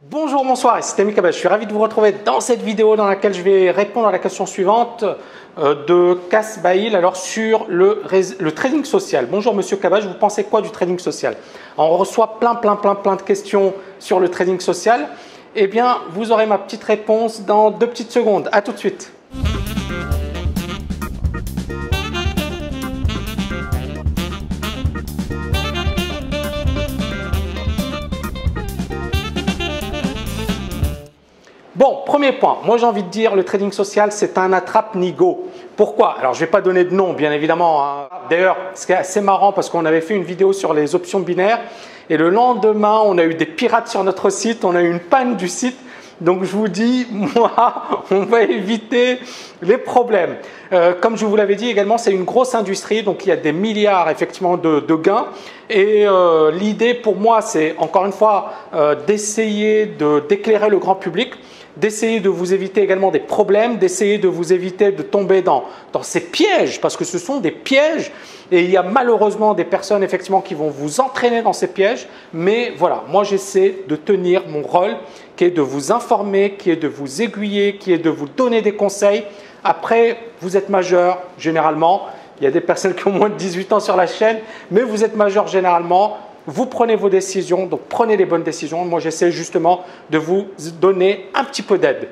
Bonjour, bonsoir, c'est Ami Kaba. Je suis ravi de vous retrouver dans cette vidéo dans laquelle je vais répondre à la question suivante de Kasbail alors sur le trading social. Bonjour Monsieur Kaba, vous pensez quoi du trading social? Alors, on reçoit plein de questions sur le trading social. Eh bien, vous aurez ma petite réponse dans 2 petites secondes. À tout de suite. Bon, premier point, moi j'ai envie de dire le trading social c'est un attrape-nigo. Pourquoi? Alors je ne vais pas donner de nom bien évidemment. D'ailleurs, c'est assez marrant parce qu'on avait fait une vidéo sur les options binaires et le lendemain on a eu des pirates sur notre site, on a eu une panne du site. Donc je vous dis, moi, on va éviter les problèmes. Comme je vous l'avais dit également, c'est une grosse industrie, donc il y a des milliards effectivement de gains. Et l'idée pour moi, c'est encore une fois d'essayer d'éclairer le grand public, d'essayer de vous éviter également des problèmes, d'essayer de vous éviter de tomber dans ces pièges, parce que ce sont des pièges et il y a malheureusement des personnes effectivement qui vont vous entraîner dans ces pièges. Mais voilà, moi j'essaie de tenir mon rôle qui est de vous informer, qui est de vous aiguiller, qui est de vous donner des conseils. Après, vous êtes majeur généralement, il y a des personnes qui ont moins de 18 ans sur la chaîne, mais vous êtes majeur généralement. Vous prenez vos décisions, donc prenez les bonnes décisions. Moi, j'essaie justement de vous donner un petit peu d'aide.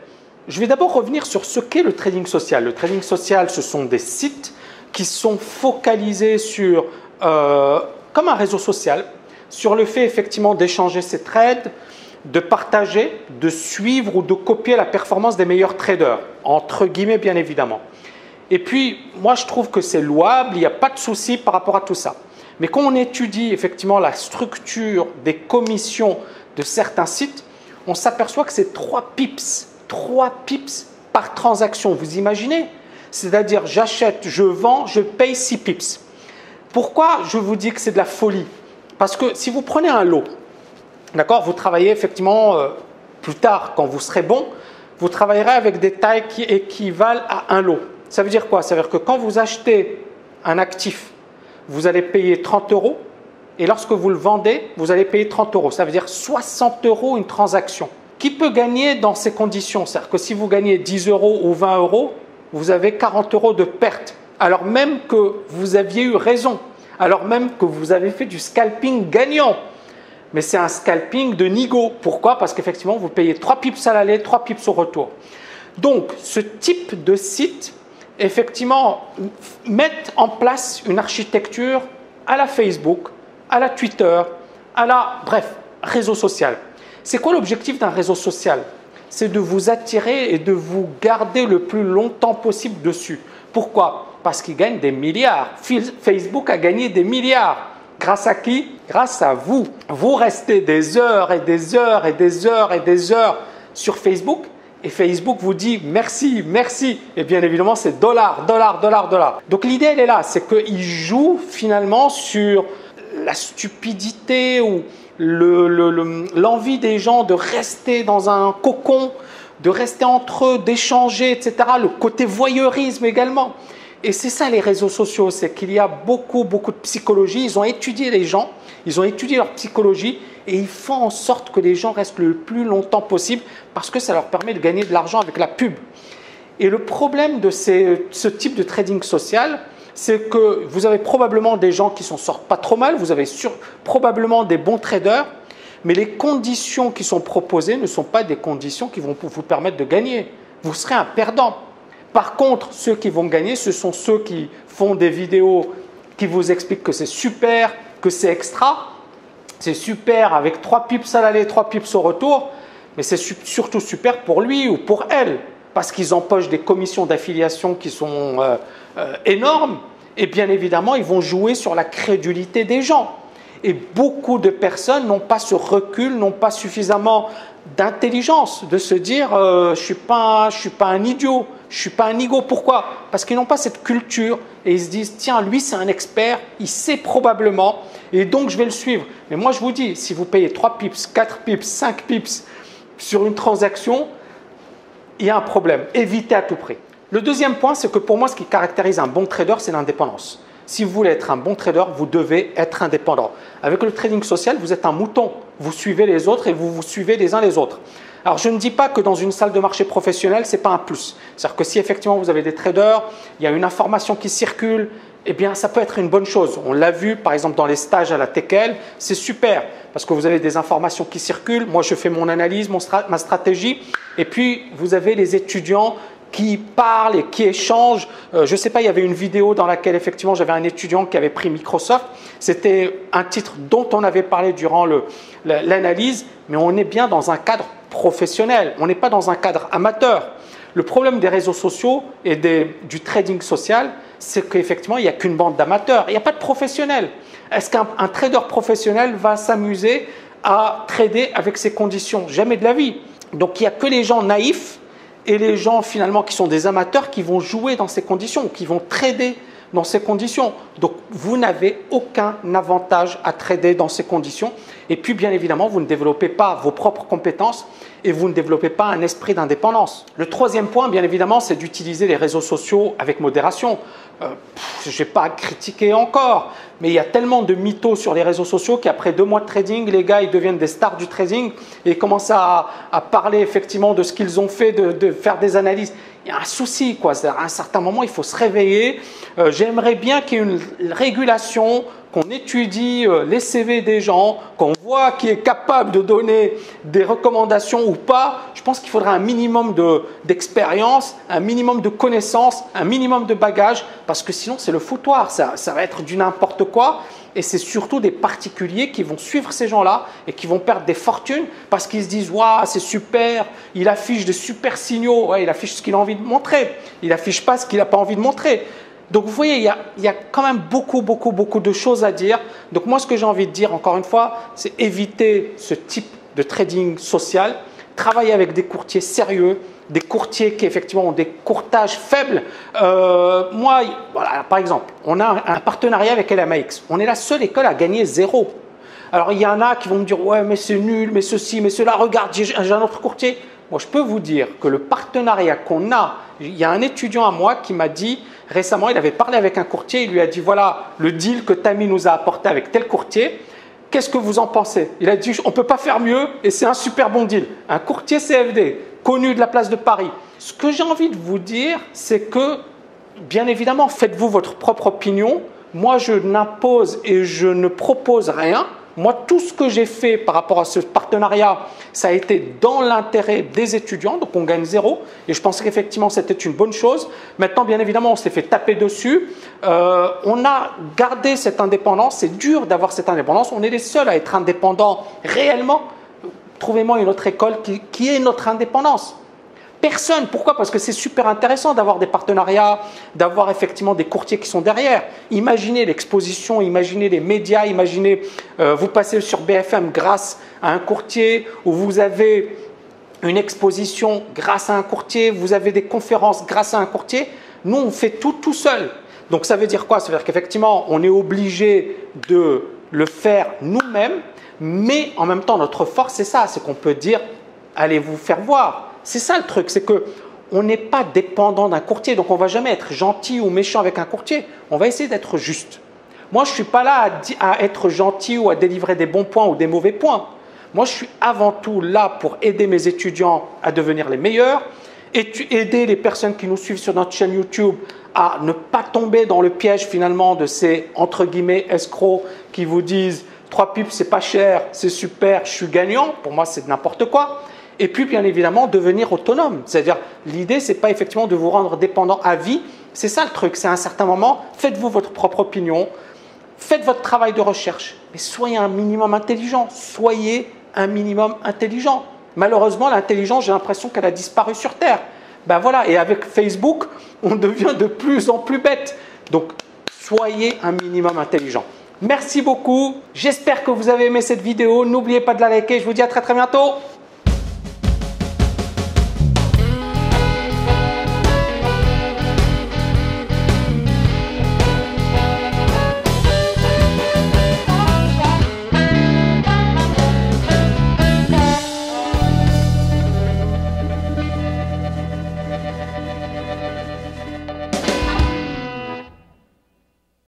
Je vais d'abord revenir sur ce qu'est le trading social. Le trading social, ce sont des sites qui sont focalisés sur, comme un réseau social, sur le fait effectivement d'échanger ses trades, de partager, de suivre ou de copier la performance des meilleurs traders, entre guillemets bien évidemment. Et puis, moi, je trouve que c'est louable, il n'y a pas de souci par rapport à tout ça. Mais quand on étudie effectivement la structure des commissions de certains sites, on s'aperçoit que c'est 3 pips par transaction. Vous imaginez? C'est-à-dire j'achète, je vends, je paye 6 pips. Pourquoi je vous dis que c'est de la folie? Parce que si vous prenez un lot, d'accord, vous travaillez effectivement plus tard, quand vous serez bon, vous travaillerez avec des tailles qui équivalent à un lot. Ça veut dire quoi? Ça veut dire que quand vous achetez un actif, vous allez payer 30 € et lorsque vous le vendez, vous allez payer 30 €. Ça veut dire 60 € une transaction. Qui peut gagner dans ces conditions? C'est-à-dire que si vous gagnez 10 € ou 20 €, vous avez 40 € de perte. Alors même que vous aviez eu raison, alors même que vous avez fait du scalping gagnant. Mais c'est un scalping de nigo. Pourquoi? Parce qu'effectivement, vous payez 3 pips à l'aller, 3 pips au retour. Donc, ce type de site, effectivement, mettent en place une architecture à la Facebook, à la Twitter, bref, réseau social. C'est quoi l'objectif d'un réseau social? C'est de vous attirer et de vous garder le plus longtemps possible dessus. Pourquoi? Parce qu'ils gagnent des milliards. Facebook a gagné des milliards. Grâce à qui? Grâce à vous. Vous restez des heures et des heures et des heures et des heures sur Facebook et Facebook vous dit merci, merci. Et bien évidemment, c'est dollars. Donc l'idée, elle est là, c'est qu'il joue finalement sur la stupidité ou l'envie des gens de rester dans un cocon, de rester entre eux, d'échanger, etc. Le côté voyeurisme également. Et c'est ça les réseaux sociaux, c'est qu'il y a beaucoup de psychologie. Ils ont étudié les gens, ils ont étudié leur psychologie et ils font en sorte que les gens restent le plus longtemps possible parce que ça leur permet de gagner de l'argent avec la pub. Et le problème de ce type de trading social, c'est que vous avez probablement des gens qui s'en sortent pas trop mal, vous avez probablement des bons traders, mais les conditions qui sont proposées ne sont pas des conditions qui vont vous permettre de gagner. Vous serez un perdant. Par contre, ceux qui vont gagner, ce sont ceux qui font des vidéos qui vous expliquent que c'est super, que c'est extra. C'est super avec 3 pips à l'aller, 3 pips au retour, mais c'est surtout super pour lui ou pour elle parce qu'ils empochent des commissions d'affiliation qui sont énormes et bien évidemment, ils vont jouer sur la crédulité des gens. Et beaucoup de personnes n'ont pas ce recul, n'ont pas suffisamment d'intelligence de se dire je ne suis pas un idiot, je ne suis pas un nigo. Pourquoi? Parce qu'ils n'ont pas cette culture et ils se disent tiens, lui c'est un expert, il sait probablement et donc je vais le suivre. Mais moi je vous dis, si vous payez 3 pips, 4 pips, 5 pips sur une transaction, il y a un problème. Évitez à tout prix. Le deuxième point, c'est que pour moi, ce qui caractérise un bon trader, c'est l'indépendance. Si vous voulez être un bon trader, vous devez être indépendant. Avec le trading social, vous êtes un mouton. Vous suivez les autres et vous vous suivez les uns les autres. Alors, je ne dis pas que dans une salle de marché professionnelle, ce n'est pas un plus. C'est-à-dire que si effectivement vous avez des traders, il y a une information qui circule, eh bien, ça peut être une bonne chose. On l'a vu, par exemple, dans les stages à la TKL, c'est super parce que vous avez des informations qui circulent. Moi, je fais mon analyse, ma stratégie. Et puis, vous avez les étudiants qui parlent et qui échangent. Je ne sais pas, il y avait une vidéo dans laquelle effectivement j'avais un étudiant qui avait pris Microsoft. C'était un titre dont on avait parlé durant l'analyse, mais on est bien dans un cadre professionnel. On n'est pas dans un cadre amateur. Le problème des réseaux sociaux et du trading social, c'est qu'effectivement, il n'y a qu'une bande d'amateurs. Il n'y a pas de professionnels. Est-ce qu'un trader professionnel va s'amuser à trader avec ces conditions? Jamais de la vie. Donc, il n'y a que les gens naïfs et les gens finalement qui sont des amateurs qui vont jouer dans ces conditions, qui vont trader dans ces conditions. Donc, vous n'avez aucun avantage à trader dans ces conditions. Et puis, bien évidemment, vous ne développez pas vos propres compétences et vous ne développez pas un esprit d'indépendance. Le troisième point, bien évidemment, c'est d'utiliser les réseaux sociaux avec modération. Je ne vais pas critiquer encore, mais il y a tellement de mythos sur les réseaux sociaux qu'après 2 mois de trading, les gars, ils deviennent des stars du trading et ils commencent à parler effectivement de ce qu'ils ont fait, de faire des analyses. Il y a un souci, quoi. À un certain moment, il faut se réveiller. J'aimerais bien qu'il y ait une régulation, qu'on étudie les CV des gens, qu'on voit qui est capable de donner des recommandations ou pas. Je pense qu'il faudra un minimum d'expérience, un minimum de connaissances, un minimum de bagages, parce que sinon c'est le foutoir, ça va être du n'importe quoi. Et c'est surtout des particuliers qui vont suivre ces gens-là et qui vont perdre des fortunes parce qu'ils se disent « Waouh, c'est super, il affiche des super signaux. Ouais, il affiche ce qu'il a envie de montrer. Il n'affiche pas ce qu'il n'a pas envie de montrer. » Donc, vous voyez, il y a quand même beaucoup de choses à dire. Donc, moi, ce que j'ai envie de dire, encore une fois, c'est éviter ce type de trading social. Travailler avec des courtiers sérieux, des courtiers qui effectivement ont des courtages faibles. Moi, voilà, par exemple, on a un partenariat avec LMAX. On est la seule école à gagner 0. Alors, il y en a qui vont me dire « Ouais, mais c'est nul, mais ceci, mais cela, regarde, j'ai un autre courtier. » Moi, je peux vous dire que le partenariat qu'on a, il y a un étudiant à moi qui m'a dit récemment, il avait parlé avec un courtier, il lui a dit « Voilà le deal que Tammy nous a apporté avec tel courtier. Qu'est-ce que vous en pensez ?» Il a dit « On ne peut pas faire mieux et c'est un super bon deal. » Un courtier CFD, connu de la place de Paris. Ce que j'ai envie de vous dire, c'est que, bien évidemment, faites-vous votre propre opinion. Moi, je n'impose et je ne propose rien. Moi, tout ce que j'ai fait par rapport à ce partenariat, ça a été dans l'intérêt des étudiants, donc on gagne 0. Et je pense qu'effectivement, c'était une bonne chose. Maintenant, bien évidemment, on s'est fait taper dessus. On a gardé cette indépendance. C'est dur d'avoir cette indépendance. On est les seuls à être indépendants réellement. Trouvez-moi une autre école qui est notre indépendance. Personne. Pourquoi? Parce que c'est super intéressant d'avoir des partenariats, d'avoir effectivement des courtiers qui sont derrière. Imaginez l'exposition, imaginez les médias, imaginez vous passez sur BFM grâce à un courtier, ou vous avez une exposition grâce à un courtier, vous avez des conférences grâce à un courtier. Nous, on fait tout seul. Donc, ça veut dire quoi? Ça veut dire qu'effectivement, on est obligé de le faire nous-mêmes, mais en même temps, notre force, c'est ça, c'est qu'on peut dire « allez vous faire voir ». C'est ça le truc, c'est qu'on n'est pas dépendant d'un courtier, donc on ne va jamais être gentil ou méchant avec un courtier, on va essayer d'être juste. Moi, je ne suis pas là à être gentil ou à délivrer des bons points ou des mauvais points. Moi, je suis avant tout là pour aider mes étudiants à devenir les meilleurs, et aider les personnes qui nous suivent sur notre chaîne YouTube à ne pas tomber dans le piège finalement de ces entre guillemets escrocs qui vous disent 3 pips, c'est pas cher, c'est super, je suis gagnant. Pour moi, c'est n'importe quoi. Et puis, bien évidemment, devenir autonome. C'est-à-dire, l'idée, ce n'est pas effectivement de vous rendre dépendant à vie. C'est ça le truc. C'est à un certain moment, faites-vous votre propre opinion, faites votre travail de recherche, mais soyez un minimum intelligent. Soyez un minimum intelligent. Malheureusement, l'intelligence, j'ai l'impression qu'elle a disparu sur Terre. Ben voilà, et avec Facebook, on devient de plus en plus bête. Donc, soyez un minimum intelligent. Merci beaucoup. J'espère que vous avez aimé cette vidéo. N'oubliez pas de la liker. Je vous dis à très bientôt.